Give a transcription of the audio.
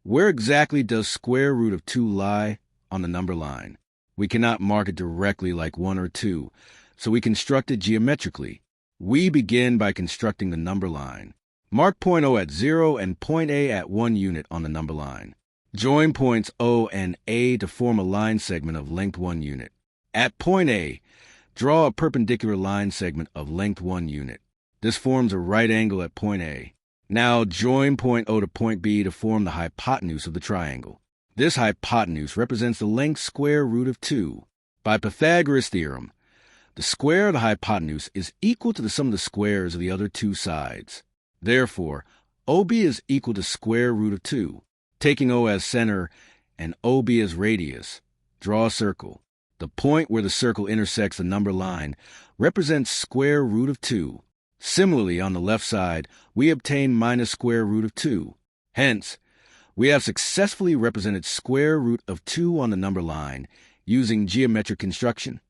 Where exactly does square root of 2 lie on the number line? We cannot mark it directly like 1 or 2, so we construct it geometrically. We begin by constructing the number line. Mark point O at 0 and point A at 1 unit on the number line. Join points O and A to form a line segment of length 1 unit. At point A, draw a perpendicular line segment of length 1 unit. This forms a right angle at point A. Now join point O to point B to form the hypotenuse of the triangle. This hypotenuse represents the length square root of 2. By Pythagoras' theorem, the square of the hypotenuse is equal to the sum of the squares of the other two sides. Therefore, OB is equal to square root of 2. Taking O as center and OB as radius, draw a circle. The point where the circle intersects the number line represents square root of 2. Similarly, on the left side, we obtain minus square root of 2. Hence, we have successfully represented square root of 2 on the number line using geometric construction.